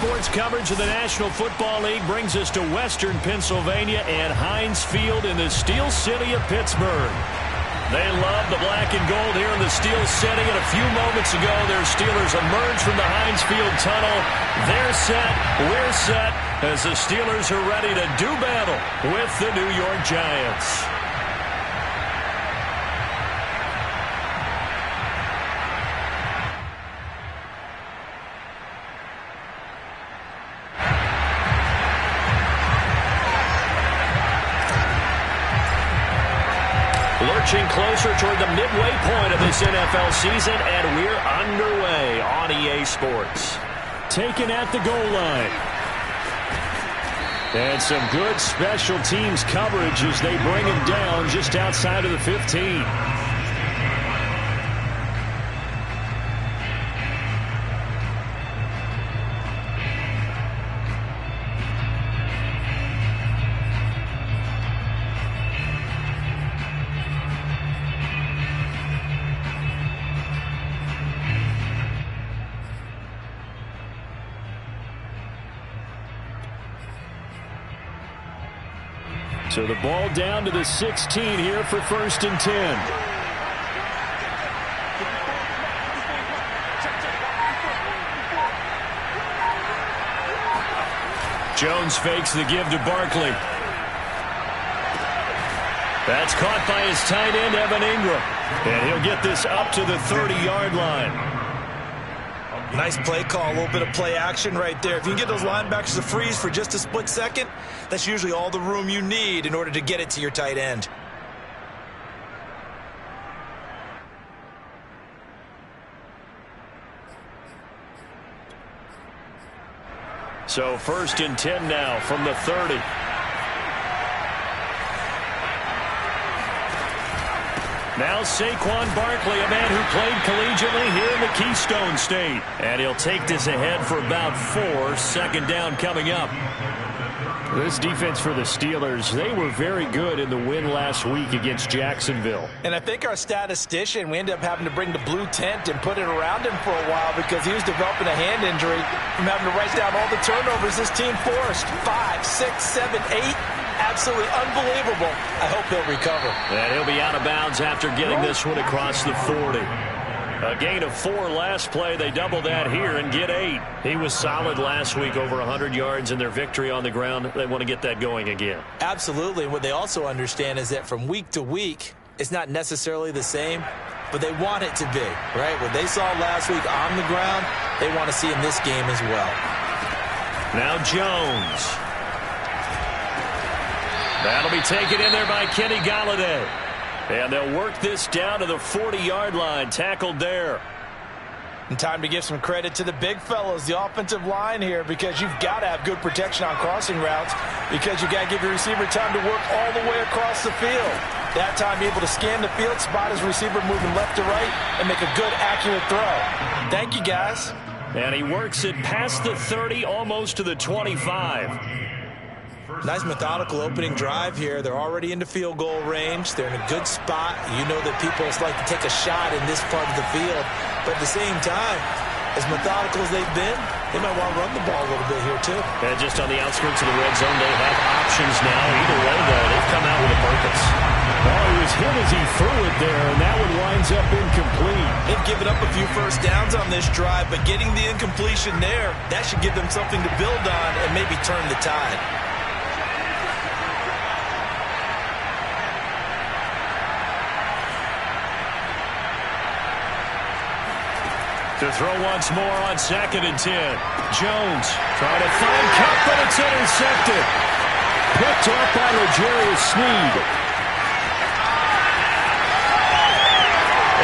sports coverage of the National Football League brings us to Western Pennsylvania and Heinz Field in the Steel City of Pittsburgh. They love the black and gold here in the Steel City, and a few moments ago, their Steelers emerged from the Heinz Field tunnel. They're set, we're set, as the Steelers are ready to do battle with the New York Giants. Lurching closer toward the midway point of this NFL season, and we're underway on EA Sports. Taken at the goal line. And some good special teams coverage as they bring him down just outside of the 15. So the ball down to the 16 here for 1st and 10. Jones fakes the give to Barkley. That's caught by his tight end, Evan Ingram. And he'll get this up to the 30-yard line. Nice play call, a little bit of play action right there. If you can get those linebackers to freeze for just a split second, that's usually all the room you need in order to get it to your tight end. So 1st and 10 now from the 30. Now Saquon Barkley, a man who played collegiately here in the Keystone State. And he'll take this ahead for about 4. 2nd down coming up. This defense for the Steelers, they were very good in the win last week against Jacksonville. And I think our statistician, we ended up having to bring the blue tent and put it around him for a while because he was developing a hand injury from having to write down all the turnovers this team forced. 5, 6, 7, 8. Absolutely unbelievable. I hope he'll recover. And he'll be out of bounds after getting this one across the 40. A gain of 4 last play. They double that here and get 8. He was solid last week, over 100 yards in their victory on the ground. They want to get that going again. Absolutely. What they also understand is that from week to week, it's not necessarily the same, but they want it to be, right? What they saw last week on the ground, they want to see in this game as well. Now Jones. That'll be taken in there by Kenny Golladay. And they'll work this down to the 40-yard line. Tackled there. And time to give some credit to the big fellows, the offensive line here, because you've got to have good protection on crossing routes because you've got to give your receiver time to work all the way across the field. That time, able to scan the field, spot his receiver moving left to right, and make a good, accurate throw. Thank you, guys. And he works it past the 30, almost to the 25. Nice methodical opening drive here. They're already into field goal range. They're in a good spot. You know that people like to take a shot in this part of the field. But at the same time, as methodical as they've been, they might want to run the ball a little bit here too. And just on the outskirts of the red zone, they have options now. Either way, though, they've come out with a purpose. Oh, he was hit as he threw it there, and that one winds up incomplete. They've given up a few first downs on this drive, but getting the incompletion there, that should give them something to build on and maybe turn the tide. To throw once more on 2nd and 10. Jones trying to find Cup, but it's intercepted. Picked up by L'Jarius Sneed.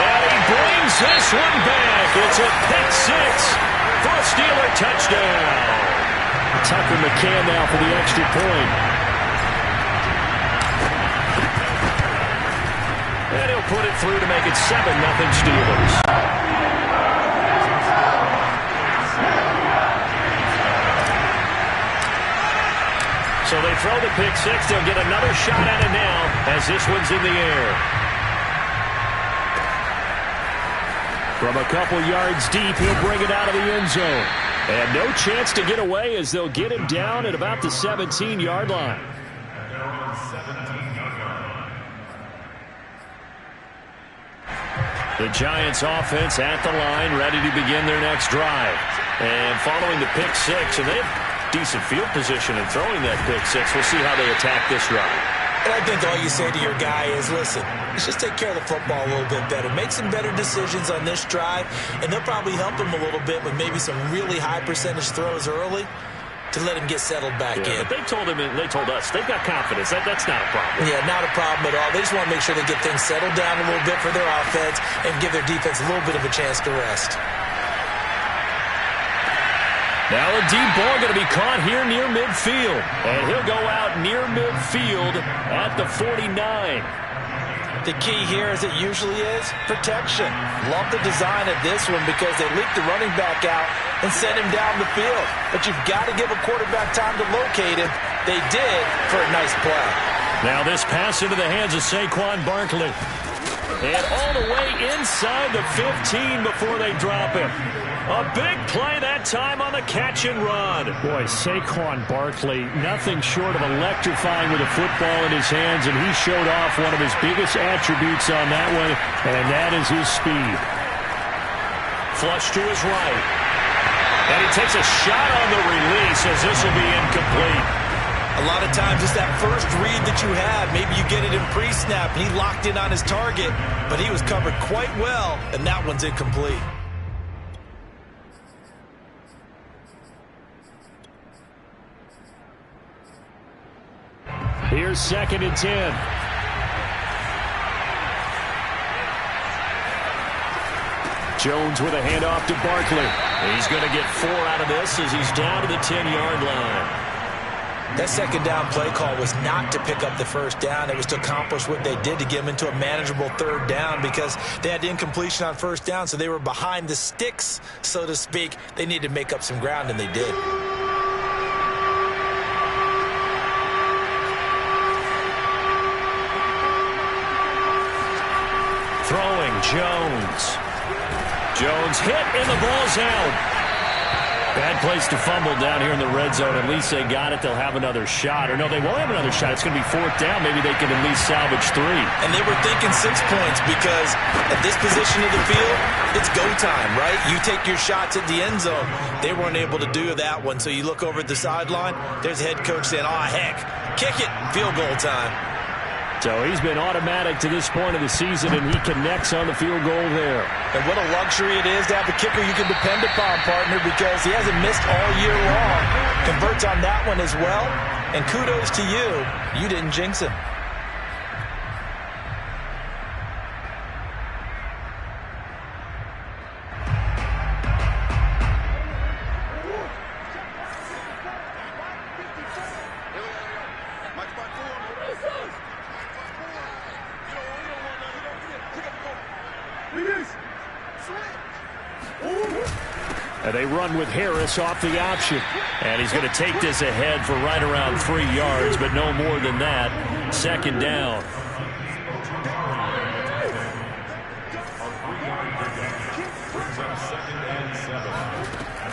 And he brings this one back. It's a pick 6 for a Steeler touchdown. Tucker McCann now for the extra point. And he'll put it through to make it 7-0 Steelers. So they throw the pick 6. They'll get another shot at it now as this one's in the air. From a couple yards deep, he'll bring it out of the end zone. And no chance to get away as they'll get him down at about the 17-yard line. The Giants offense at the line, ready to begin their next drive. And following the pick six, and they have decent field position in throwing that pick six. We'll see how they attack this drive. And I think all you say to your guy is, listen, let's just take care of the football a little bit better. Make some better decisions on this drive, and they'll probably help him a little bit with maybe some really high percentage throws early to let him get settled back in. But they told him, and they told us, they've got confidence. That's not a problem. Yeah, not a problem at all. They just want to make sure they get things settled down a little bit for their offense and give their defense a little bit of a chance to rest. Now a deep ball going to be caught here near midfield. And he'll go out near midfield at the 49. The key here, as it usually is, protection. Love the design of this one because they leaked the running back out and sent him down the field. But you've got to give a quarterback time to locate him. They did for a nice play. Now this pass into the hands of Saquon Barkley. And all the way inside the 15 before they drop him. A big play that time on the catch and run. Boy, Saquon Barkley, nothing short of electrifying with a football in his hands, and he showed off one of his biggest attributes on that one, and that is his speed. Flush to his right. And he takes a shot on the release as this will be incomplete. A lot of times it's that first read that you have. Maybe you get it in pre-snap, and he locked in on his target, but he was covered quite well, and that one's incomplete. Here's 2nd and 10. Jones with a handoff to Barkley. He's going to get 4 out of this as he's down to the 10-yard line. That second down play call was not to pick up the first down. It was to accomplish what they did to get them into a manageable 3rd down because they had incompletion on 1st down, so they were behind the sticks, so to speak. They needed to make up some ground, and they did. Throwing, Jones. Jones hit, and the ball's out. Bad place to fumble down here in the red zone. At least they got it. They'll have another shot. Or no, they won't have another shot. It's going to be 4th down. Maybe they can at least salvage 3. And they were thinking 6 points because at this position of the field, it's go time, right? You take your shots at the end zone. They weren't able to do that one. So you look over at the sideline. There's the head coach saying, oh, heck, kick it, field goal time. So he's been automatic to this point of the season, and he connects on the field goal there. And what a luxury it is to have a kicker you can depend upon, partner, because he hasn't missed all year long. Converts on that one as well. And kudos to you. You didn't jinx him. And they run with Harris off the option. And he's going to take this ahead for right around 3 yards, but no more than that. 2nd down.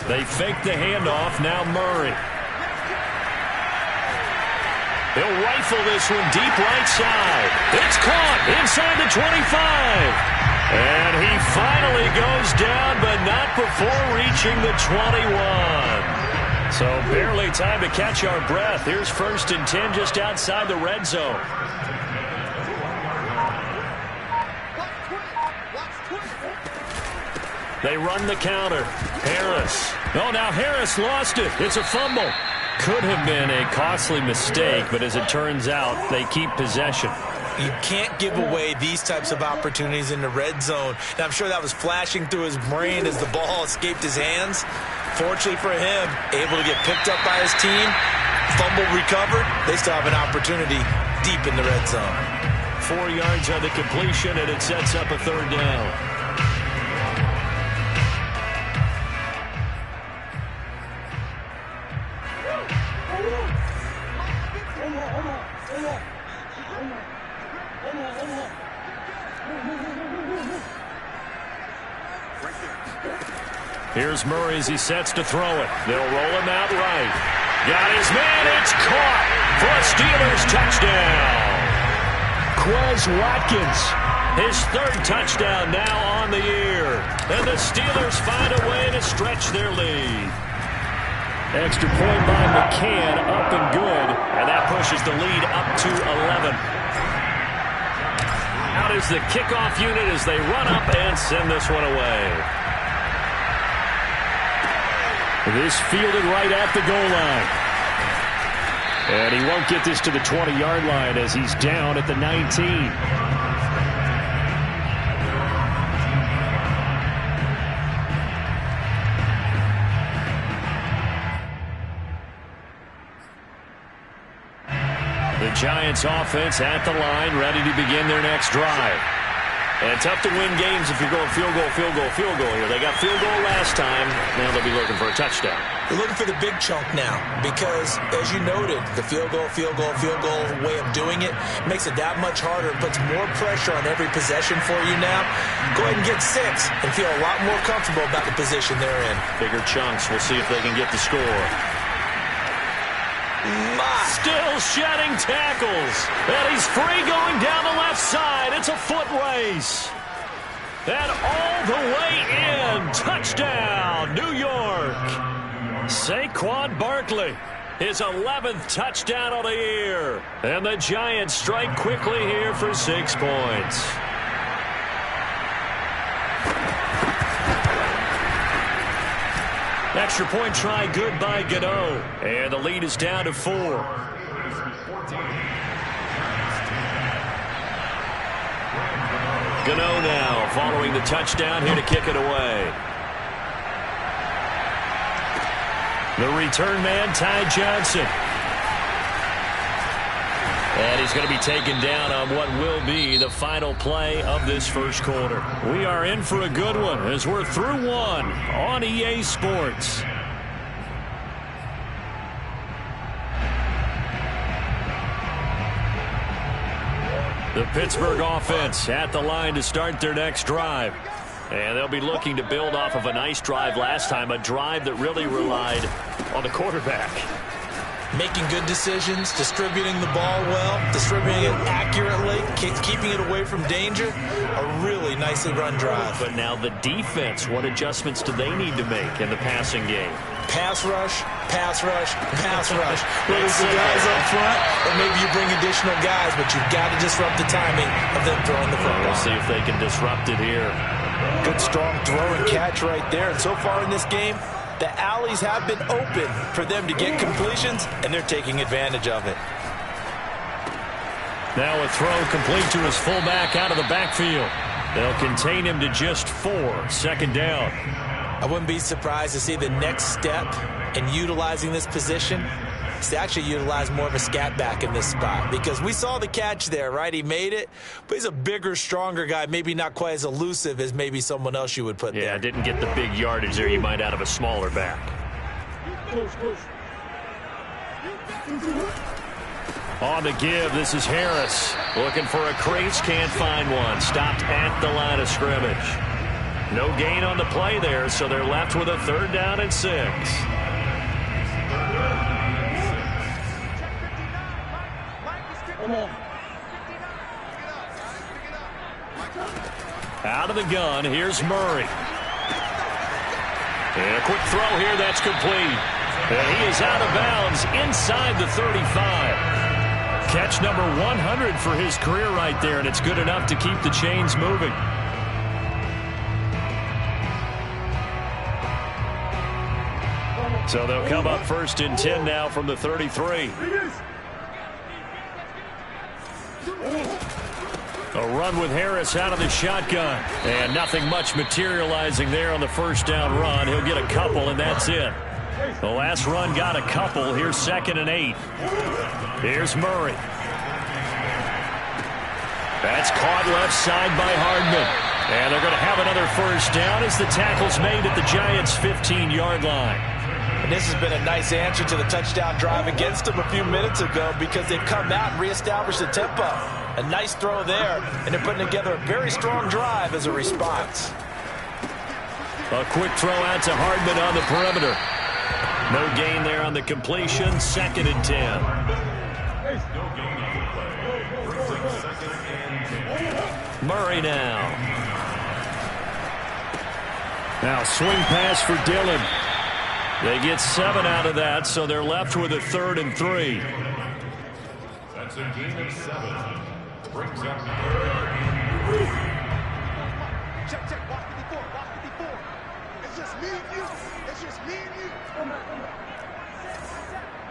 They fake the handoff. Now Murray. He'll rifle this one deep right side. It's caught inside the 25. And he finally goes down, but not before reaching the 21. So barely time to catch our breath. Here's 1st and 10 just outside the red zone. They run the counter. Harris. Oh, now Harris lost it. It's a fumble. Could have been a costly mistake, but as it turns out, they keep possession. You can't give away these types of opportunities in the red zone. And I'm sure that was flashing through his brain as the ball escaped his hands. Fortunately for him, able to get picked up by his team, fumble recovered. They still have an opportunity deep in the red zone. 4 yards on the completion, and it sets up a 3rd down. Here's Murray as he sets to throw it. They'll roll him out right. Got his man. It's caught for a Steelers touchdown. Quez Watkins. His third touchdown now on the year. And the Steelers find a way to stretch their lead. Extra point by McCann, up and good. And that pushes the lead up to 11. Out is the kickoff unit as they run up and send this one away. This fielded right at the goal line. And he won't get this to the 20-yard line as he's down at the 19. The Giants offense at the line, ready to begin their next drive. And tough to win games if you're going field goal, field goal, field goal here. They got field goal last time. Now they'll be looking for a touchdown. They're looking for the big chunk now because, as you noted, the field goal way of doing it makes it that much harder. It puts more pressure on every possession for you now. Go ahead and get 6 and feel a lot more comfortable about the position they're in. Bigger chunks. We'll see if they can get the score. Still shedding tackles. And he's free going down the left side. It's a foot race. And all the way in. Touchdown, New York. Saquon Barkley. His 11th touchdown of the year. And the Giants strike quickly here for 6 points. Extra point try good by Gano. And the lead is down to 4. Gano now following the touchdown here to kick it away. The return man, Ty Johnson. And he's going to be taken down on what will be the final play of this first quarter. We are in for a good one as we're through one on EA Sports. The Pittsburgh offense at the line to start their next drive. And they'll be looking to build off of a nice drive last time, a drive that really relied on the quarterback. Making good decisions, distributing the ball well, distributing it accurately, keeping it away from danger. A really nicely run drive. But now the defense, what adjustments do they need to make in the passing game? Pass rush, pass rush, pass rush. Whether it's the guys up front or maybe you bring additional guys, but you've got to disrupt the timing of them throwing the football. We'll see if they can disrupt it here. Good strong throw and catch right there. And so far in this game, the alleys have been open for them to get completions, and they're taking advantage of it. Now a throw complete to his fullback out of the backfield. They'll contain him to just 4. Second down. I wouldn't be surprised to see the next step in utilizing this position is to actually utilize more of a scat back in this spot, because we saw the catch there, right? He made it, but he's a bigger, stronger guy, maybe not quite as elusive as maybe someone else you would put there. Yeah, didn't get the big yardage there you might out of a smaller back. On the give, this is Harris. Looking for a crease, can't find one. Stopped at the line of scrimmage. No gain on the play there, so they're left with a 3rd down and 6. Out of the gun, here's Murray. And a quick throw here, that's complete. And he is out of bounds inside the 35. Catch number 100 for his career right there, and it's good enough to keep the chains moving. So they'll come up 1st and 10 now from the 33. A run with Harris out of the shotgun. And nothing much materializing there on the 1st down run. He'll get a couple, and that's it. The last run got a couple. Here's 2nd and 8. Here's Murray. That's caught left side by Hardman. And they're going to have another 1st down as the tackle's made at the Giants' 15-yard line. And this has been a nice answer to the touchdown drive against them a few minutes ago, because they've come out and reestablished the tempo. A nice throw there, and they're putting together a very strong drive as a response. A quick throw out to Hardman on the perimeter. No gain there on the completion. 2nd and 10. Murray now. Now swing pass for Dillon. They get 7 out of that, so they're left with a 3rd and 3. That's a gain of 7. Brings up 3rd. Check, check. Watch 54. Watch 54. It's just me and you. It's just me and you.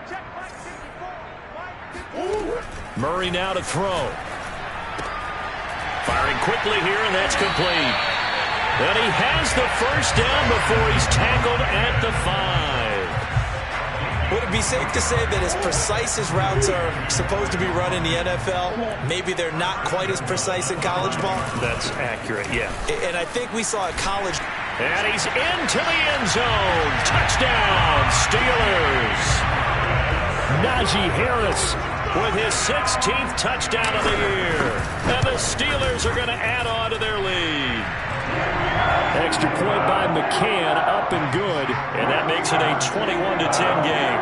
Check, Mike 54. Mike 54. Murray now to throw. Firing quickly here, and that's complete. And he has the first down before he's tackled at the 5. Would it be safe to say that as precise as routes are supposed to be run in the NFL, maybe they're not quite as precise in college ball? That's accurate, yeah. And I think we saw a college... And he's into the end zone. Touchdown, Steelers. Najee Harris with his 16th touchdown of the year. And the Steelers are going to add on to their lead. Extra point by McCann, up and good. And that makes it a 21-10 game.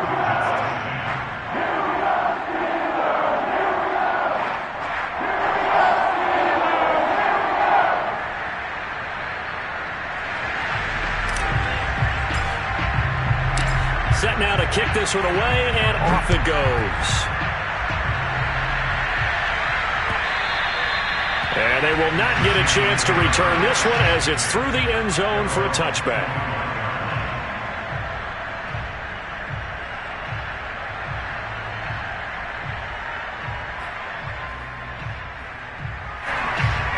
Set now to kick this one away, and off it goes. And they will not get a chance to return this one as it's through the end zone for a touchback.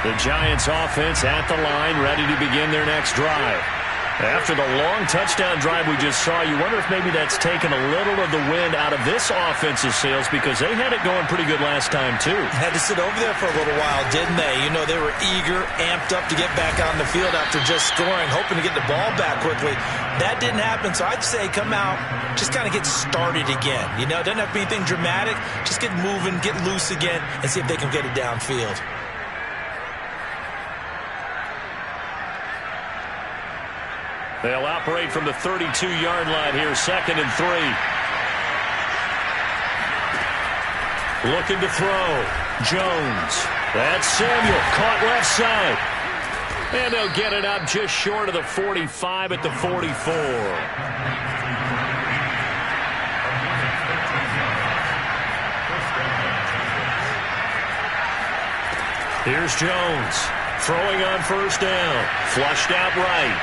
The Giants offense at the line, ready to begin their next drive. After the long touchdown drive we just saw, you wonder if maybe that's taken a little of the wind out of this offensive sails, because they had it going pretty good last time, too. Had to sit over there for a little while, didn't they? You know, they were eager, amped up to get back on the field after just scoring, hoping to get the ball back quickly. That didn't happen, so I'd say come out, just kind of get started again. You know, it doesn't have to be anything dramatic. Just get moving, get loose again, and see if they can get it downfield. They'll operate from the 32-yard line here, 2nd and 3. Looking to throw. Jones. That's Samuel. Caught left side. And they'll get it up just short of the 45 at the 44. Here's Jones. Throwing on first down. Flushed out right.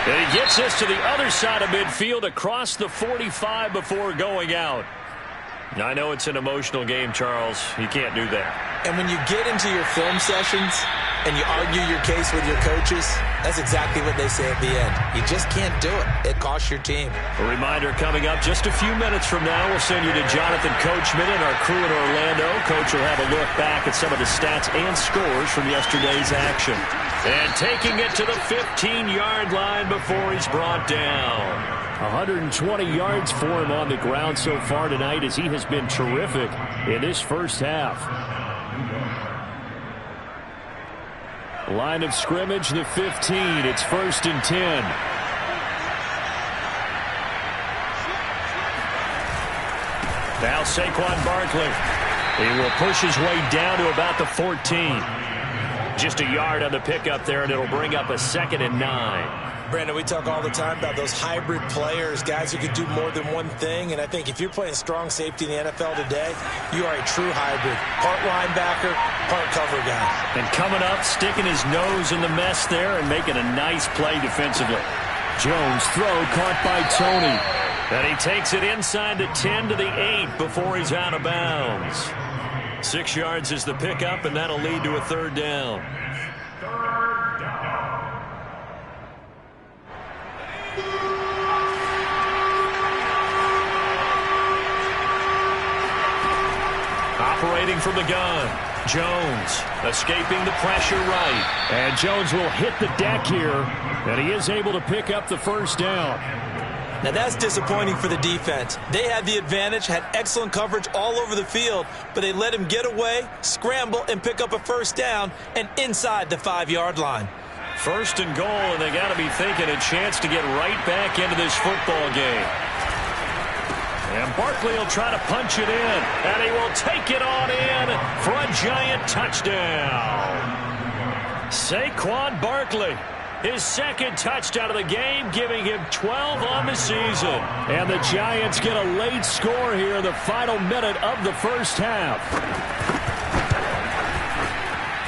And he gets this to the other side of midfield across the 45 before going out. I know it's an emotional game, Charles. You can't do that. And when you get into your film sessions and you argue your case with your coaches, that's exactly what they say at the end. You just can't do it. It costs your team. A reminder coming up just a few minutes from now. We'll send you to Jonathan Coachman and our crew in Orlando. Coach will have a look back at some of the stats and scores from yesterday's action. And taking it to the 15-yard line before he's brought down. 120 yards for him on the ground so far tonight, as he has been terrific in this first half. Line of scrimmage, the 15. It's 1st and 10. Now Saquon Barkley. He will push his way down to about the 14. Just a yard on the pickup there, and it'll bring up a 2nd and 9. Brandon, we talk all the time about those hybrid players, guys who can do more than one thing. And I think if you're playing strong safety in the NFL today, you are a true hybrid. Part linebacker, part cover guy. And coming up, sticking his nose in the mess there and making a nice play defensively. Jones throw caught by Tony. And he takes it inside the 10 to the 8 before he's out of bounds. 6 yards is the pickup, and that'll lead to a 3rd down. Operating from the gun, Jones escaping the pressure right. And Jones will hit the deck here, and he is able to pick up the first down. Now that's disappointing for the defense. They had the advantage, had excellent coverage all over the field, but they let him get away, scramble, and pick up a first down, and inside the 5-yard line. First and goal, and they got to be thinking a chance to get right back into this football game. And Barkley will try to punch it in, and he will take it on in for a giant touchdown. Saquon Barkley, his second touchdown of the game, giving him 12 on the season. And the Giants get a late score here in the final minute of the first half.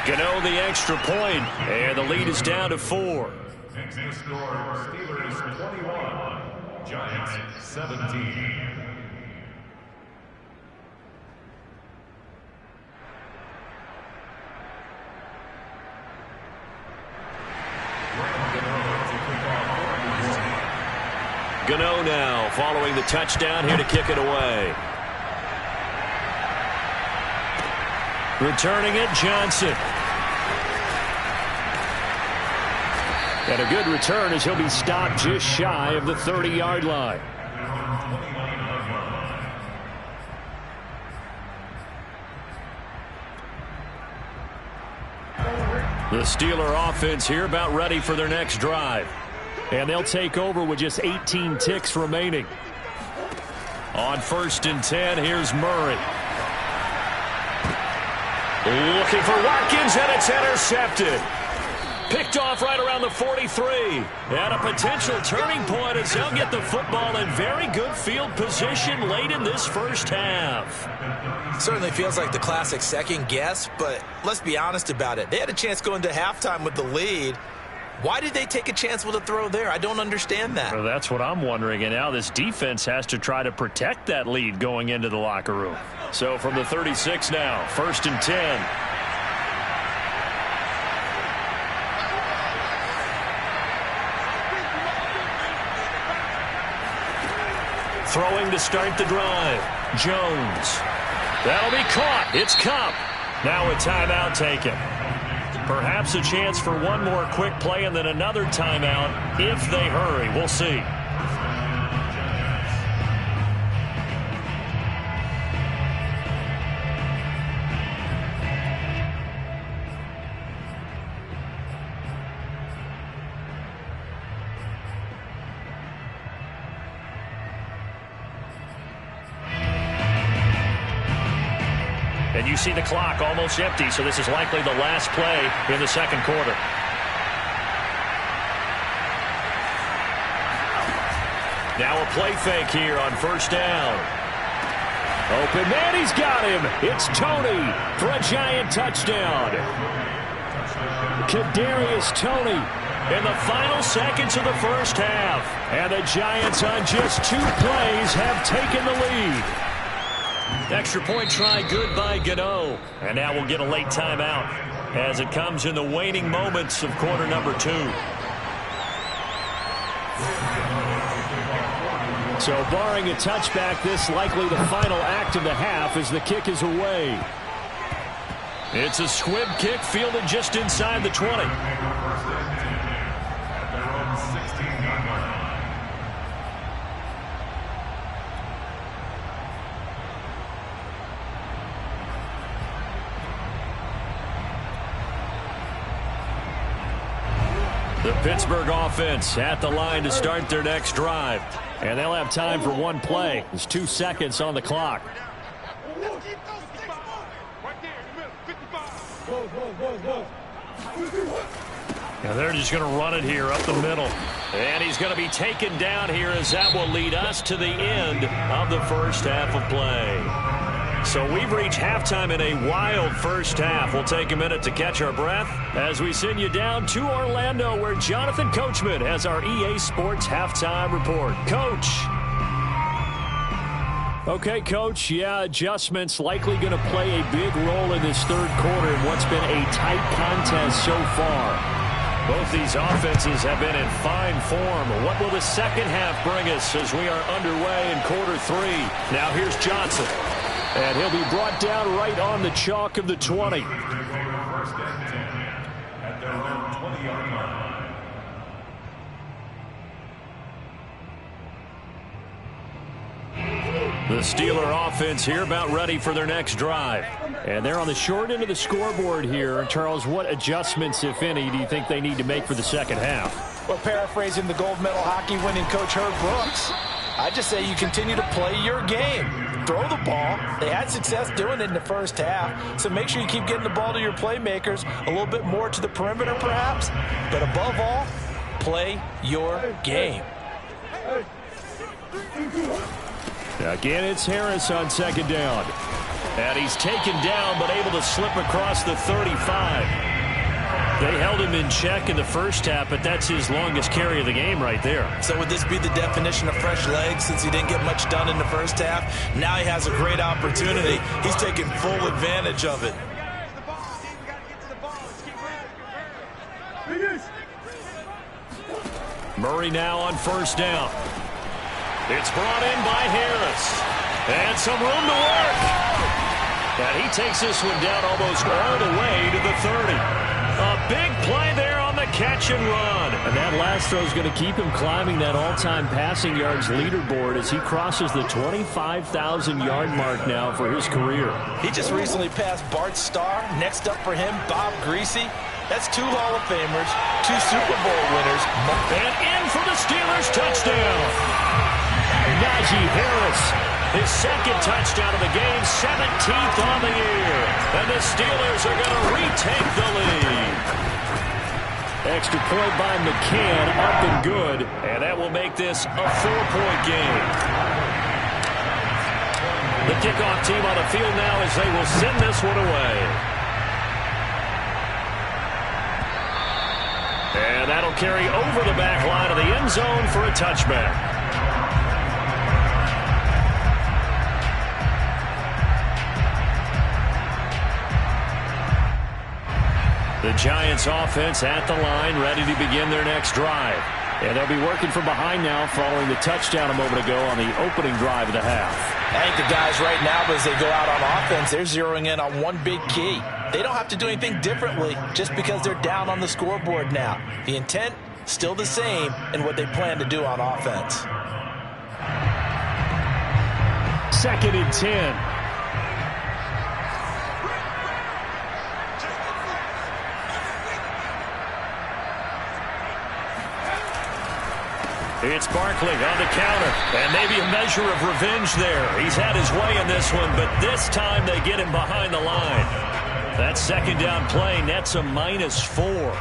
Gano the extra point, and the lead is down to 4. Next score, Steelers 21, Giants 17. Gano now following the touchdown here to kick it away. Returning it, Johnson. And a good return as he'll be stopped just shy of the 30-yard line. The Steeler offense here about ready for their next drive. And they'll take over with just 18 ticks remaining. On 1st and 10, here's Murray. Looking for Watkins, and it's intercepted. Picked off right around the 43. And a potential turning point as they'll get the football in very good field position late in this first half. Certainly feels like the classic second guess, but let's be honest about it. They had a chance going to halftime with the lead. Why did they take a chance with a throw there? I don't understand that. Well, that's what I'm wondering. And now this defense has to try to protect that lead going into the locker room. So from the 36 now, 1st and 10. Throwing to start the drive. Jones. That'll be caught. It's Cup. Now a timeout taken. Perhaps a chance for one more quick play and then another timeout if they hurry. We'll see. And you see the clock almost empty, so this is likely the last play in the second quarter. Now a play fake here on 1st down. Open man, he's got him. It's Tony for a giant touchdown. Kadarius Toney in the final seconds of the first half. And the Giants on just 2 plays have taken the lead. Extra point try good by Gano. And now we'll get a late timeout as it comes in the waning moments of quarter number 2. So barring a touchback, this likely the final act of the half as the kick is away. It's a squib kick fielded just inside the 20. The Pittsburgh offense at the line to start their next drive. And they'll have time for one play. There's 2 seconds on the clock. Now they're just going to run it here up the middle. And he's going to be taken down here as that will lead us to the end of the first half of play. So we've reached halftime in a wild first half. We'll take a minute to catch our breath as we send you down to Orlando where Jonathan Coachman has our EA Sports halftime report. Coach. Okay, Coach. Yeah, adjustments likely going to play a big role in this third quarter in what's been a tight contest so far. Both these offenses have been in fine form. What will the second half bring us as we are underway in quarter 3? Now here's Johnson. And he'll be brought down right on the chalk of the 20. At their own 20-yard line. The Steeler offense here about ready for their next drive. And they're on the short end of the scoreboard here. Charles, what adjustments, if any, do you think they need to make for the second half? Well, paraphrasing the gold medal hockey winning coach Herb Brooks, I just say you continue to play your game. Throw the ball. They had success doing it in the first half, so make sure you keep getting the ball to your playmakers, a little bit more to the perimeter perhaps, but above all, play your game. Again, it's Harris on second down. And he's taken down but able to slip across the 35. They held him in check in the first half, but that's his longest carry of the game right there. So would this be the definition of fresh legs since he didn't get much done in the first half? Now he has a great opportunity. He's taking full advantage of it. Murray now on first down. It's brought in by Harris. And some room to work. And he takes this one down almost all the way to the 30. A big play there on the catch and run. And that last throw is going to keep him climbing that all-time passing yards leaderboard as he crosses the 25,000-yard mark now for his career. He just recently passed Bart Starr. Next up for him, Bob Greasy. That's 2 Hall of Famers, 2 Super Bowl winners. And in for the Steelers touchdown. Najee Harris, his second touchdown of the game, 17th on the year. And the Steelers are going to retake the lead. Extra point by McCann, up and good. And that will make this a 4-point game. The kickoff team on the field now as they will send this one away. And that'll carry over the back line of the end zone for a touchback. The Giants offense at the line, ready to begin their next drive. And they'll be working from behind now following the touchdown a moment ago on the opening drive of the half. I think the guys right now, as they go out on offense, they're zeroing in on one big key. They don't have to do anything differently just because they're down on the scoreboard now. The intent, still the same in what they plan to do on offense. 2nd and 10. It's Barkley on the counter, and maybe a measure of revenge there. He's had his way in this one, but this time they get him behind the line. That second down play nets a -4.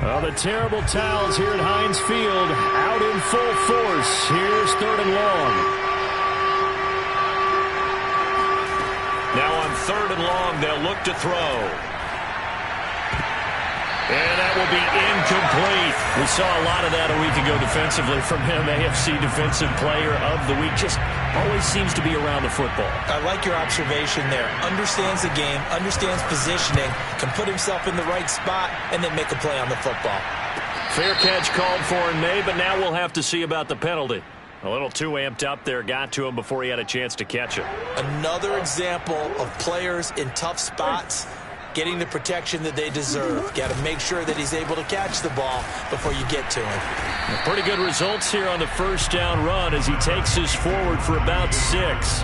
Well, the terrible towels here at Heinz Field out in full force. Here's 3rd and long. Now on 3rd and long, they'll look to throw. And that will be incomplete. We saw a lot of that a week ago defensively from him. AFC Defensive Player of the Week. Just always seems to be around the football. I like your observation there. Understands the game, understands positioning, can put himself in the right spot, and then make a play on the football. Fair catch called for and made, but now we'll have to see about the penalty. A little too amped up there, got to him before he had a chance to catch it. Another example of players in tough spots getting the protection that they deserve. Got to make sure that he's able to catch the ball before you get to him. Pretty good results here on the first down run as he takes this forward for about 6.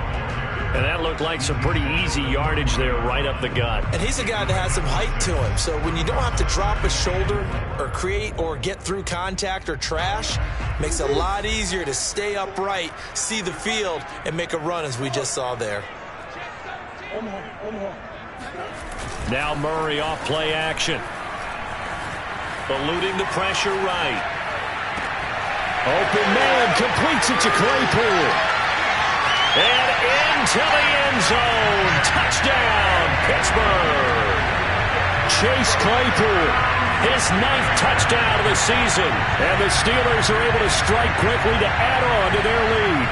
And that looked like some pretty easy yardage there right up the gut. And he's a guy that has some height to him. So when you don't have to drop a shoulder or create or get through contact or trash, makes it a lot easier to stay upright, see the field, and make a run as we just saw there. Now Murray off play action. Eluding the pressure right. Open man completes it to Claypool. And into the end zone. Touchdown, Pittsburgh. Chase Claypool. His 9th touchdown of the season. And the Steelers are able to strike quickly to add on to their lead.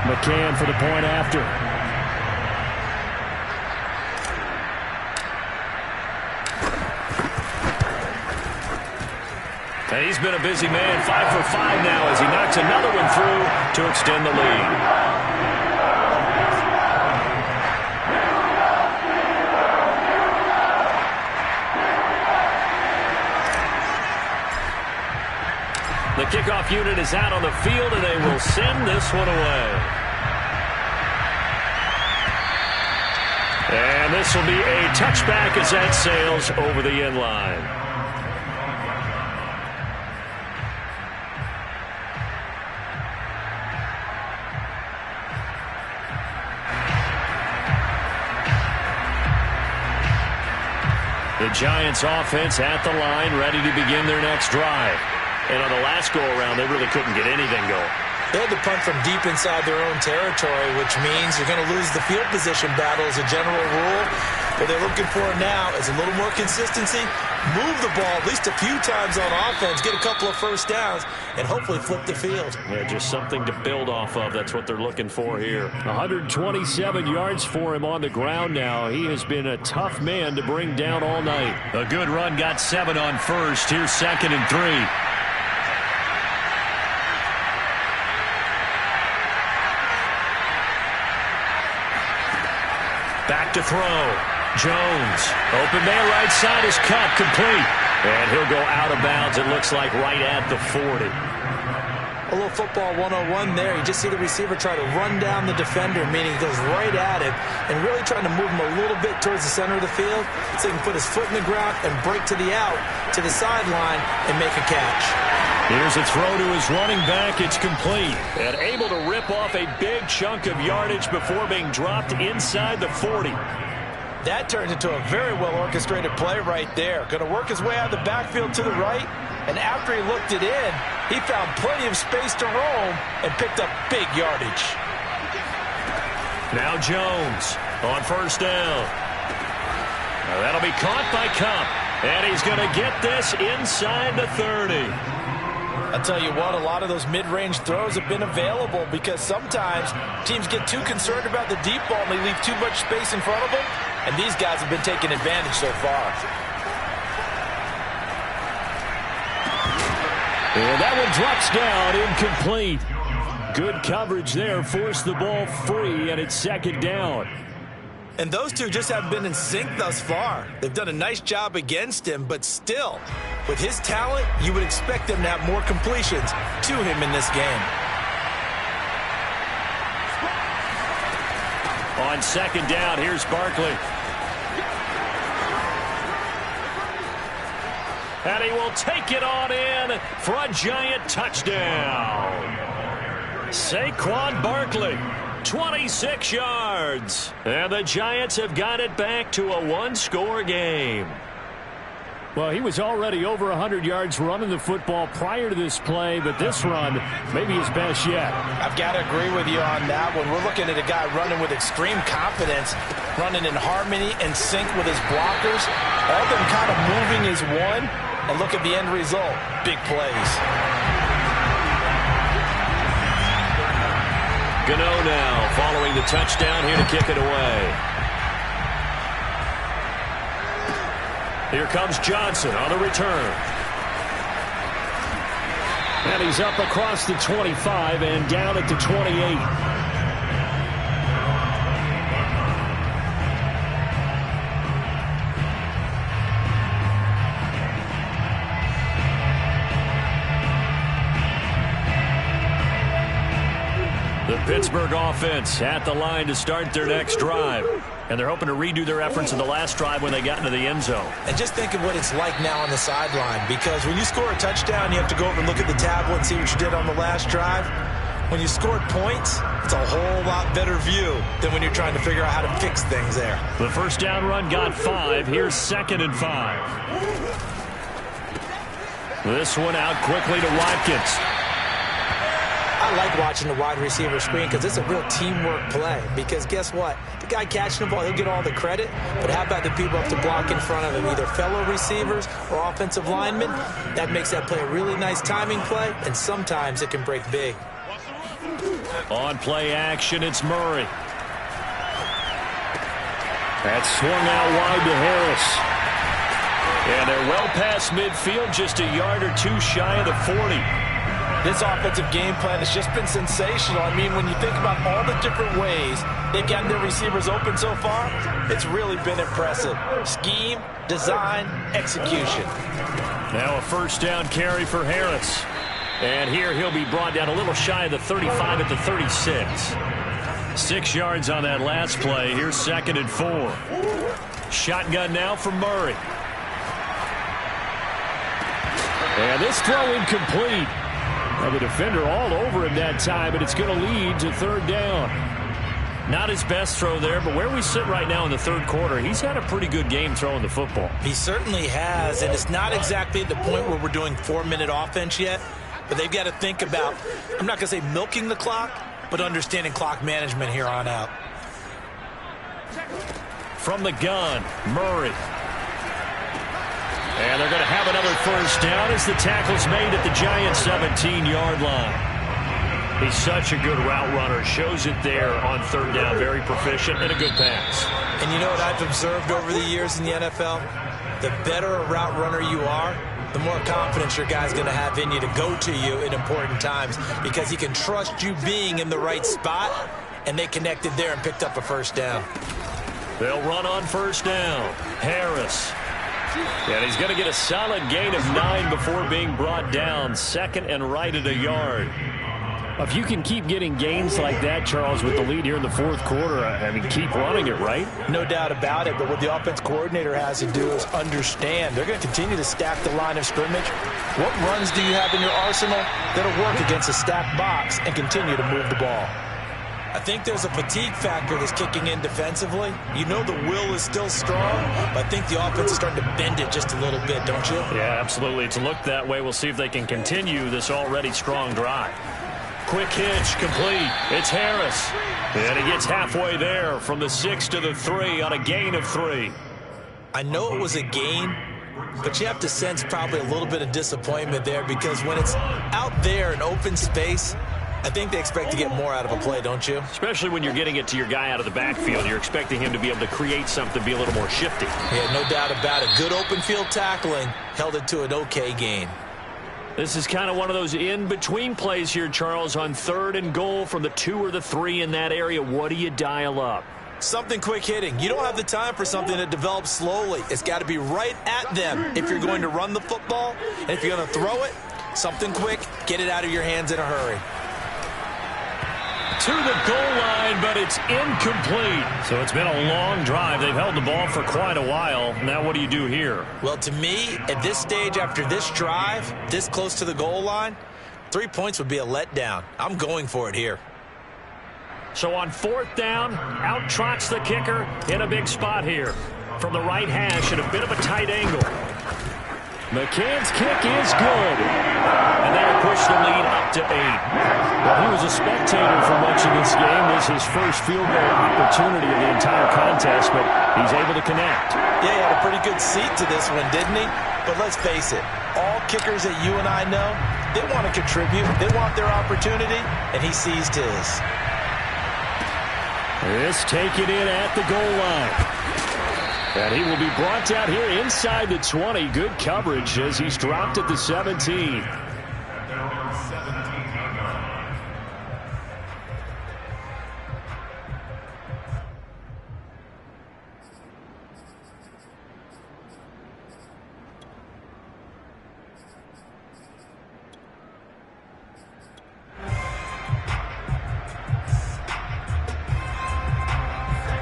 McCann for the point after. And he's been a busy man, 5 for 5 now as he knocks another one through to extend the lead. The kickoff unit is out on the field, and they will send this one away. And this will be a touchback as that sails over the end line. The Giants offense at the line, ready to begin their next drive. And on the last go-around, they really couldn't get anything going. They had to punt from deep inside their own territory, which means you're going to lose the field position battle as a general rule. What they're looking for now is a little more consistency, move the ball at least a few times on offense, get a couple of first downs, and hopefully flip the field. Yeah, just something to build off of. That's what they're looking for here. 127 yards for him on the ground now. He has been a tough man to bring down all night. A good run, got 7 on first. Here's 2nd and 3. Back to throw. Jones. Open man right side is cut. Complete. And he'll go out of bounds, it looks like, right at the 40. A little football 101 there. You just see the receiver try to run down the defender, meaning he goes right at him and really trying to move him a little bit towards the center of the field so he can put his foot in the ground and break to the out, to the sideline, and make a catch. Here's a throw to his running back. It's complete. And able to rip off a big chunk of yardage before being dropped inside the 40. That turns into a very well-orchestrated play right there. Going to work his way out of the backfield to the right, and after he looked it in, he found plenty of space to roam and picked up big yardage. Now Jones on first down. Now that'll be caught by Cup, and he's going to get this inside the 30. I'll tell you what, a lot of those mid-range throws have been available because sometimes teams get too concerned about the deep ball and they leave too much space in front of them, and these guys have been taking advantage so far. And that one drops down, incomplete. Good coverage there, forced the ball free, and it's 2nd down. And those two just haven't been in sync thus far. They've done a nice job against him, but still, with his talent, you would expect them to have more completions to him in this game. On 2nd down, here's Barkley. And he will take it on in for a Giant touchdown. Saquon Barkley, 26 yards. And the Giants have got it back to a one-score game. Well, he was already over 100 yards running the football prior to this play, but this run may be his best yet. I've got to agree with you on that one. We're looking at a guy running with extreme confidence, running in harmony and sync with his blockers. All of them kind of moving as one, and look at the end result. Big plays. Gano now following the touchdown here to kick it away. Here comes Johnson on the return. And he's up across the 25 and down at the 28. The Pittsburgh offense at the line to start their next drive. And they're hoping to redo their efforts in the last drive when they got into the end zone. And just think of what it's like now on the sideline, because when you score a touchdown, you have to go over and look at the tablet and see what you did on the last drive. When you scored points, it's a whole lot better view than when you're trying to figure out how to fix things there. The first down run got 5. Here's 2nd and 5. This one out quickly to Watkins. I like watching the wide receiver screen because it's a real teamwork play. Because guess what? The guy catching the ball, he'll get all the credit. But how about the people up to block in front of him, either fellow receivers or offensive linemen? That makes that play a really nice timing play, and sometimes it can break big. On play action, it's Murray. That's swung out wide to Harris. And they're well past midfield, just a yard or two shy of the 40. This offensive game plan has just been sensational. I mean, when you think about all the different ways they've gotten their receivers open so far, it's really been impressive. Scheme, design, execution. Now a first down carry for Harris. And here he'll be brought down a little shy of the 35 at the 36. 6 yards on that last play. Here's 2nd and 4. Shotgun now for Murray. And this throw incomplete. Now the defender all over him that time, but it's going to lead to 3rd down. Not his best throw there, but where we sit right now in the 3rd quarter, he's had a pretty good game throwing the football. He certainly has, and it's not exactly at the point where we're doing 4-minute offense yet, but they've got to think about, I'm not going to say milking the clock, but understanding clock management here on out. From the gun, Murray. And they're going to have another first down as the tackle's made at the Giants' 17-yard line. He's such a good route runner. Shows it there on 3rd down. Very proficient and a good pass. And you know what I've observed over the years in the NFL? The better a route runner you are, the more confidence your guy's going to have in you to go to you in important times because he can trust you being in the right spot, and they connected there and picked up a first down. They'll run on first down. Harris. And he's going to get a solid gain of 9 before being brought down. 2nd and right at a yard. If you can keep getting gains like that, Charles, with the lead here in the 4th quarter, I mean, keep running it, right? No doubt about it, but what the offense coordinator has to do is understand. They're going to continue to stack the line of scrimmage. What runs do you have in your arsenal that'll work against a stacked box and continue to move the ball? I think there's a fatigue factor that's kicking in defensively. You know the will is still strong, but I think the offense is starting to bend it just a little bit, don't you? Yeah, absolutely. It's looked that way. We'll see if they can continue this already strong drive. Quick hitch, complete. It's Harris. And he gets halfway there from the 6 to the 3 on a gain of 3. I know it was a gain, but you have to sense probably a little bit of disappointment there because when it's out there in open space, I think they expect to get more out of a play, don't you? Especially when you're getting it to your guy out of the backfield. You're expecting him to be able to create something, be a little more shifty. Yeah, no doubt about it. Good open field tackling held it to an okay gain. This is kind of one of those in-between plays here, Charles, on 3rd and goal from the 2 or the 3 in that area. What do you dial up? Something quick hitting. You don't have the time for something that develops slowly. It's got to be right at them if you're going to run the football. And if you're going to throw it, something quick, get it out of your hands in a hurry. To the goal line, but it's incomplete. So it's been a long drive. They've held the ball for quite a while. Now what do you do here? Well, to me, at this stage after this drive, this close to the goal line, 3 points would be a letdown. I'm going for it here. So on 4th down, out trots the kicker in a big spot here. From the right hash at a bit of a tight angle. McCann's kick is good. And they have pushed the lead up to 8. Well, he was a spectator for much of this game. This is his first field goal opportunity of the entire contest, but he's able to connect. Yeah, he had a pretty good seat to this one, didn't he? But let's face it, all kickers that you and I know, they want to contribute. They want their opportunity, and he seized his. This taken in at the goal line. And he will be brought down here inside the 20. Good coverage as he's dropped at the 17.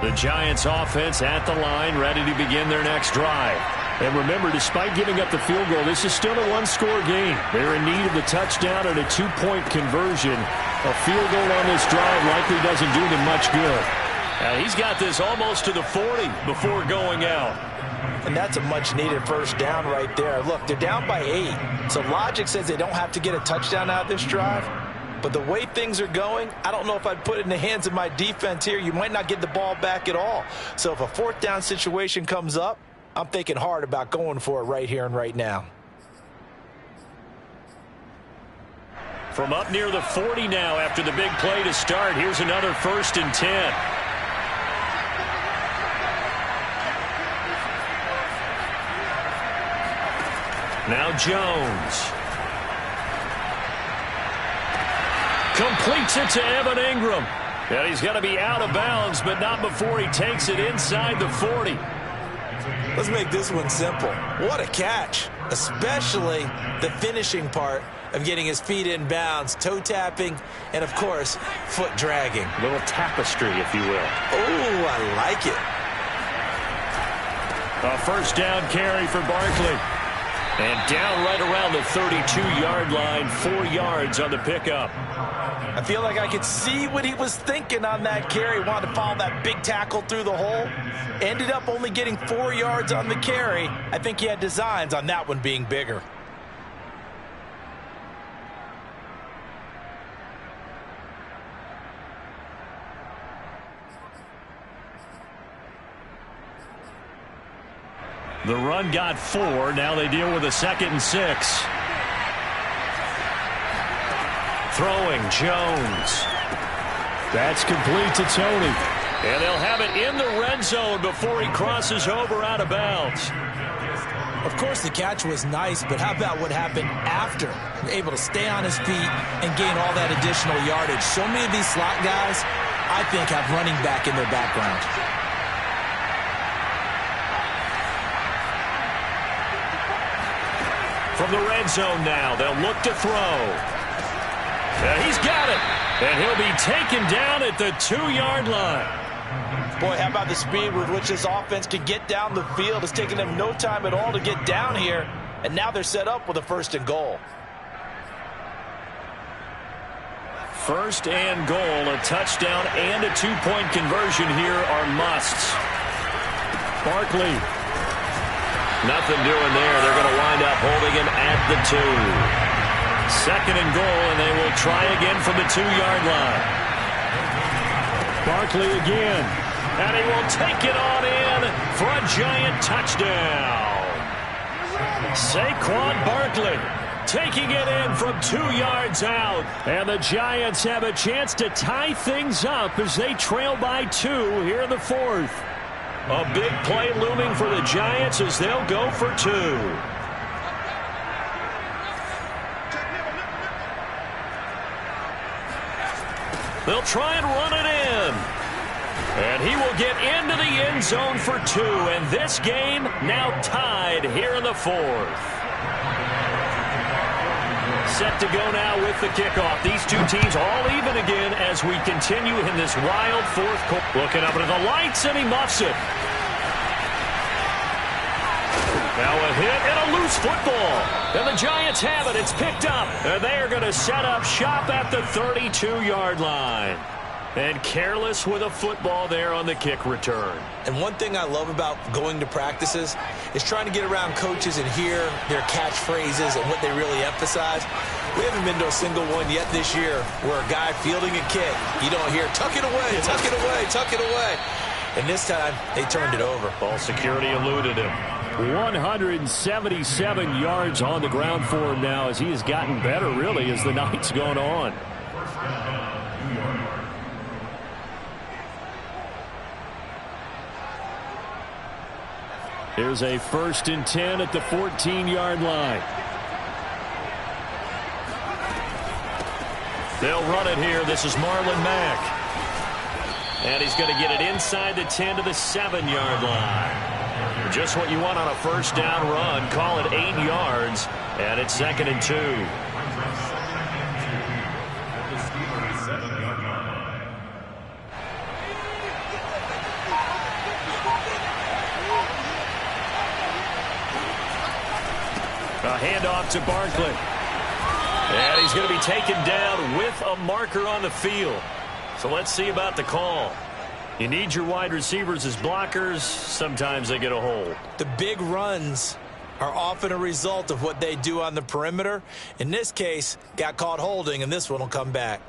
The Giants offense at the line, ready to begin their next drive. And remember, despite giving up the field goal, this is still a one-score game. They're in need of the touchdown and a 2-point conversion. A field goal on this drive likely doesn't do them much good. He's got this almost to the 40 before going out. And that's a much-needed first down right there. Look, they're down by 8. So logic says they don't have to get a touchdown out of this drive. But the way things are going, I don't know if I'd put it in the hands of my defense here. You might not get the ball back at all. So if a 4th down situation comes up, I'm thinking hard about going for it right here and right now. From up near the 40 now after the big play to start, here's another 1st and 10. Now Jones. Completes it to Evan Ingram. And he's going to be out of bounds, but not before he takes it inside the 40. Let's make this one simple. What a catch, especially the finishing part of getting his feet in bounds, toe tapping, and, of course, foot dragging. A little tapestry, if you will. Oh, I like it. A first down carry for Barkley. And down right around the 32-yard line, 4 yards on the pickup. I feel like I could see what he was thinking on that carry. Wanted to follow that big tackle through the hole. Ended up only getting 4 yards on the carry. I think he had designs on that one being bigger. The run got 4. Now they deal with a 2nd and 6. Throwing Jones. That's complete to Tony. And they'll have it in the red zone before he crosses over out of bounds. Of course, the catch was nice, but how about what happened after? Able to stay on his feet and gain all that additional yardage. So many of these slot guys, I think, have running back in their background. From the red zone now, they'll look to throw. And he's got it. And he'll be taken down at the 2-yard line. Boy, how about the speed with which this offense could get down the field? It's taken them no time at all to get down here. And now they're set up with a 1st and goal. 1st and goal, a touchdown and a 2-point conversion here are musts. Barkley. Nothing doing there. They're going to wind up holding him at the 2. 2nd and goal, and they will try again from the 2-yard line. Barkley again. And he will take it on in for a giant touchdown. Saquon Barkley taking it in from 2 yards out. And the Giants have a chance to tie things up as they trail by 2 here in the 4th. A big play looming for the Giants as they'll go for 2. They'll try and run it in. And he will get into the end zone for 2. And this game now tied here in the 4th. Set to go now with the kickoff. These two teams all even again as we continue in this wild 4th quarter. Looking up into the lights, and he muffs it. Now a hit and a loose football. And the Giants have it. It's picked up. And they are going to set up shop at the 32-yard line. And careless with a football there on the kick return. And one thing I love about going to practices is trying to get around coaches and hear their catchphrases and what they really emphasize. We haven't been to a single one yet this year where a guy fielding a kick, you don't hear, tuck it away, tuck it away, tuck it away. And this time, they turned it over. Ball security eluded him. 177 yards on the ground for him now as he has gotten better, really, as the night's gone on. Here's a 1st and 10 at the 14-yard line. They'll run it here. This is Marlon Mack. And he's going to get it inside the 10 to the 7-yard line. Just what you want on a 1st down run. Call it 8 yards. And it's 2nd and 2. A handoff to Barkley. And he's going to be taken down with a marker on the field. So let's see about the call. You need your wide receivers as blockers. Sometimes they get a hold. The big runs are often a result of what they do on the perimeter. In this case, got caught holding, and this one will come back.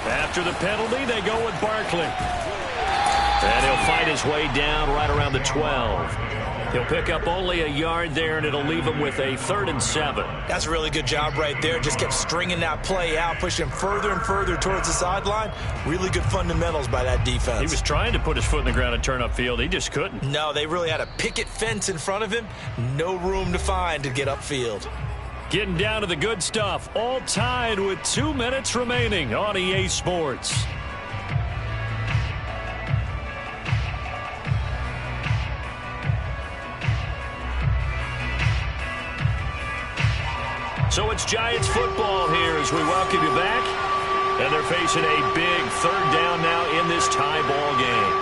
After the penalty, they go with Barkley. And he'll fight his way down right around the 12. He'll pick up only a yard there, and it'll leave him with a 3rd and 7. That's a really good job right there. Just kept stringing that play out, pushing him further and further towards the sideline. Really good fundamentals by that defense. He was trying to put his foot in the ground and turn upfield. He just couldn't. No, they really had a picket fence in front of him. No room to find to get upfield. Getting down to the good stuff. All tied with 2 minutes remaining on EA Sports. So it's Giants football here as we welcome you back. And they're facing a big 3rd down now in this tie ball game.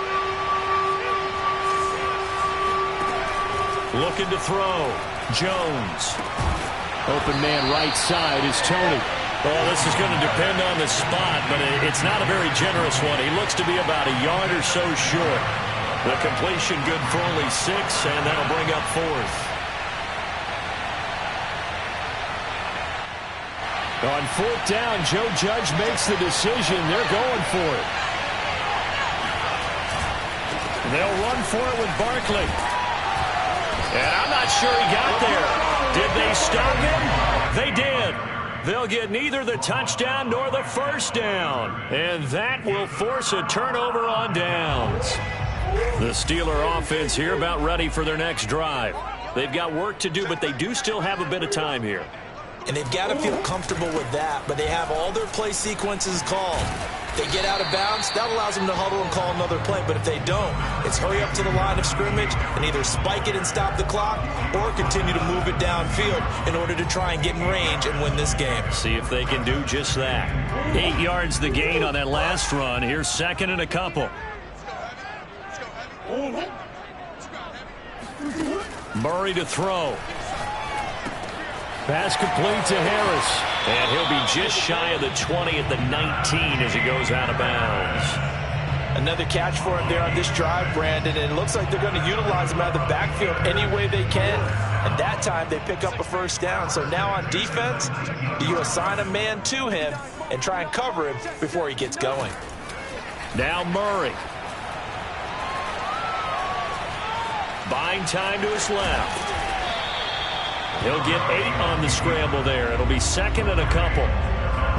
Looking to throw. Jones. Open man right side is Tony. Well, this is going to depend on the spot, but it's not a very generous one. He looks to be about a yard or so short. The completion good for only 6, and that'll bring up 4th. On 4th down, Joe Judge makes the decision. They're going for it. They'll run for it with Barkley. And I'm not sure he got there. Did they stop him? They did. They'll get neither the touchdown nor the 1st down. And that will force a turnover on downs. The Steeler offense here about ready for their next drive. They've got work to do, but they do still have a bit of time here. And they've got to feel comfortable with that, but they have all their play sequences called. If they get out of bounds, that allows them to huddle and call another play. But if they don't, it's hurry up to the line of scrimmage and either spike it and stop the clock or continue to move it downfield in order to try and get in range and win this game. See if they can do just that. 8 yards the gain on that last run. Here's 2nd and a couple. Murray to throw. Pass complete to Harris. And he'll be just shy of the 20 at the 19 as he goes out of bounds. Another catch for him there on this drive, Brandon, and it looks like they're going to utilize him out of the backfield any way they can. And that time they pick up a 1st down. So now on defense, do you assign a man to him and try and cover him before he gets going? Now Murray. Buying time to his left. He'll get 8 on the scramble there. It'll be 2nd and a couple.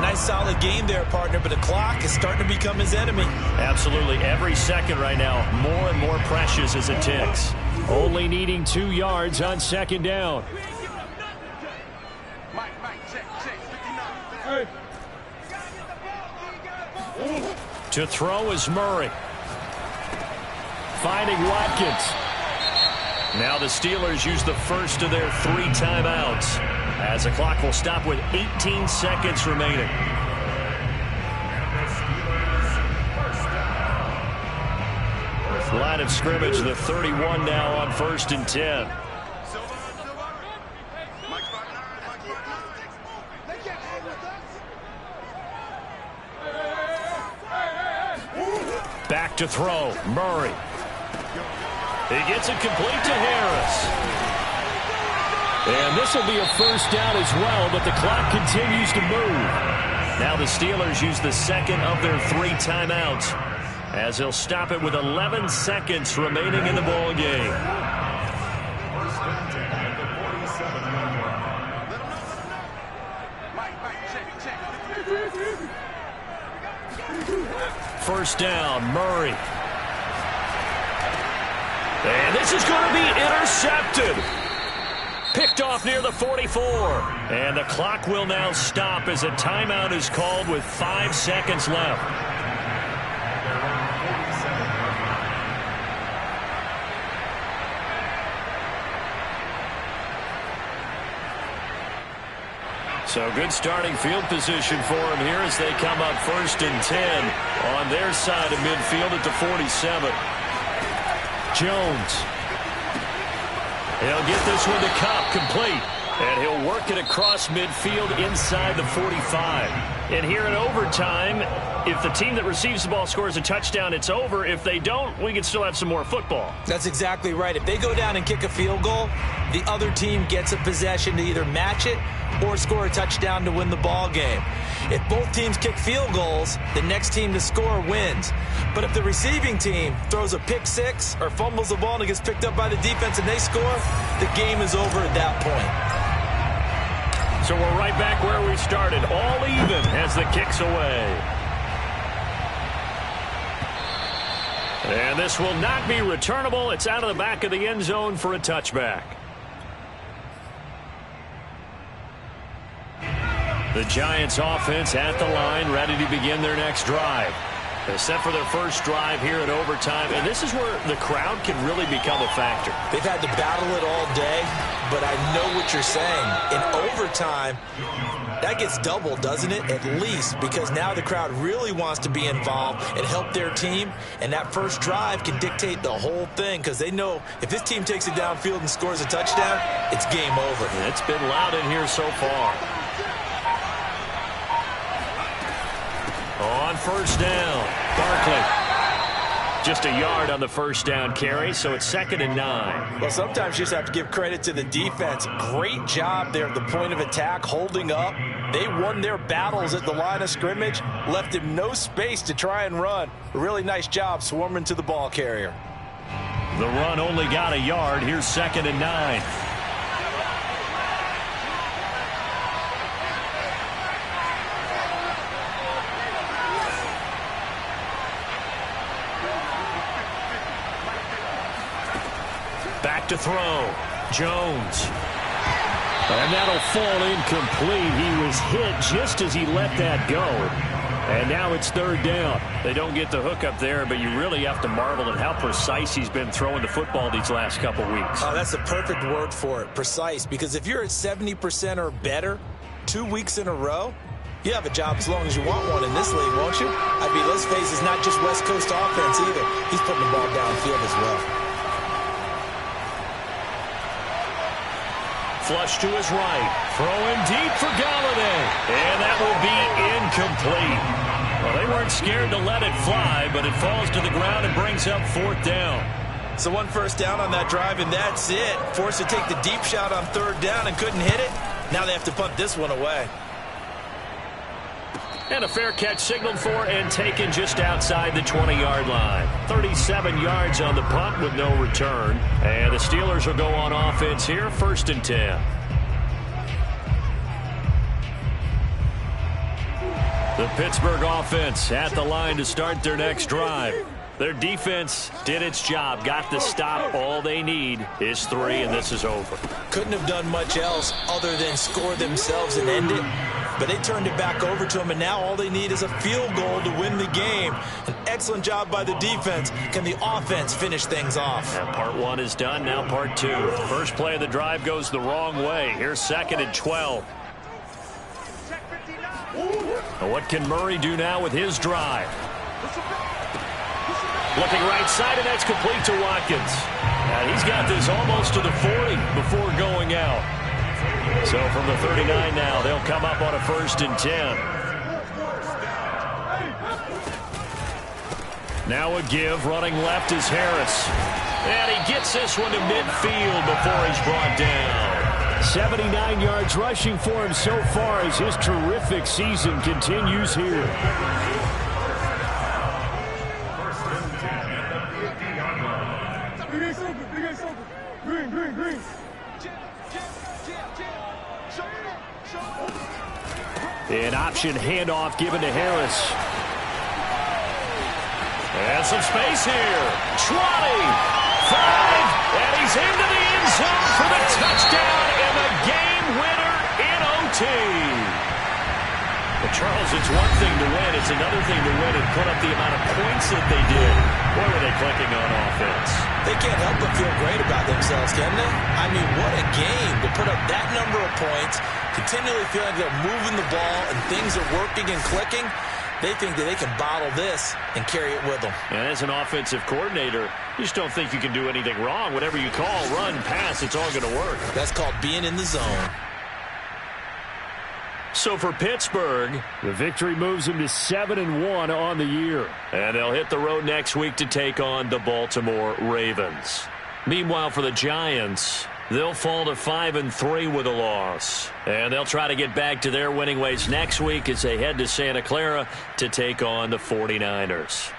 Nice solid game there, partner, but the clock is starting to become his enemy. Absolutely. Every second right now, more and more precious as it ticks. Only needing 2 yards on 2nd down. To throw is Murray. Finding Watkins. Now the Steelers use the first of their 3 timeouts as the clock will stop with 18 seconds remaining. Line of scrimmage, the 31 now on 1st and 10. Back to throw, Murray. He gets it complete to Harris. And this will be a 1st down as well, but the clock continues to move. Now the Steelers use the 2nd of their 3 timeouts as they'll stop it with 11 seconds remaining in the ball game. First down, Murray. And this is going to be intercepted. Picked off near the 44. And the clock will now stop as a timeout is called with 5 seconds left. So good starting field position for him here as they come up 1st and 10 on their side of midfield at the 47. Jones. He'll get this one to Cobb, complete. And he'll work it across midfield inside the 45. And here in overtime, if the team that receives the ball scores a touchdown, it's over. If they don't, we can still have some more football. That's exactly right. If they go down and kick a field goal, the other team gets a possession to either match it or score a touchdown to win the ball game. If both teams kick field goals, the next team to score wins. But if the receiving team throws a pick six or fumbles the ball and it gets picked up by the defense and they score, the game is over at that point. So we're right back where we started, all even as the kick's away. And this will not be returnable. It's out of the back of the end zone for a touchback. The Giants offense at the line, ready to begin their next drive. They're set for their first drive here in overtime, and this is where the crowd can really become a factor. They've had to battle it all day, but I know what you're saying. In overtime, that gets doubled, doesn't it? At least, because now the crowd really wants to be involved and help their team, and that first drive can dictate the whole thing because they know if this team takes it downfield and scores a touchdown, it's game over. It's been loud in here so far. On first down, Barkley. Just a yard on the first down carry, so it's 2nd and 9. Well, sometimes you just have to give credit to the defense. Great job there at the point of attack, holding up. They won their battles at the line of scrimmage, left him no space to try and run. A really nice job swarming to the ball carrier. The run only got a yard. Here's 2nd and 9. Back to throw. Jones. And that'll fall incomplete. He was hit just as he let that go. And now it's 3rd down. They don't get the hook up there, but you really have to marvel at how precise he's been throwing the football these last couple weeks. Oh, that's the perfect word for it, precise. Because if you're at 70% or better 2 weeks in a row, you have a job as long as you want one in this league, won't you? I mean, let's face it, it's not just West Coast offense either. He's putting the ball downfield as well. Flush to his right. Throwing deep for Galladay. And that will be incomplete. Well, they weren't scared to let it fly, but it falls to the ground and brings up 4th down. So 1 first down on that drive, and that's it. Forced to take the deep shot on 3rd down and couldn't hit it. Now they have to punt this one away. And a fair catch signaled for and taken just outside the 20-yard line. 37 yards on the punt with no return. And the Steelers will go on offense here, 1st and 10. The Pittsburgh offense at the line to start their next drive. Their defense did its job, got the stop. All they need is 3, and this is over. Couldn't have done much else other than score themselves and end it. But they turned it back over to them, and now all they need is a field goal to win the game. An excellent job by the defense. Can the offense finish things off? Now part 1 is done, now part 2. First play of the drive goes the wrong way. Here's 2nd and 12. Now what can Murray do now with his drive? Looking right side, and that's complete to Watkins. And he's got this almost to the 40 before going out. So from the 39 now, they'll come up on a 1st and 10. Now a give, running left is Harris. And he gets this one to midfield before he's brought down. 79 yards rushing for him so far as his terrific season continues here. An option handoff given to Harris. And some space here. 20, 5, and he's into the end zone for the touchdown and the game winner in OT. But Charles, it's one thing to win. It's another thing to win and put up the amount of points that they did. Boy, were they clicking on offense. They can't help but feel great about themselves, can they? I mean, what a game to put up that number of points, continually feel like they're moving the ball and things are working and clicking. They think that they can bottle this and carry it with them. And as an offensive coordinator, you just don't think you can do anything wrong. Whatever you call, run, pass, it's all going to work. That's called being in the zone. So for Pittsburgh, the victory moves them to 7-1 on the year. And they'll hit the road next week to take on the Baltimore Ravens. Meanwhile, for the Giants, They'll fall to 5-3 with a loss. And they'll try to get back to their winning ways next week as they head to Santa Clara to take on the 49ers.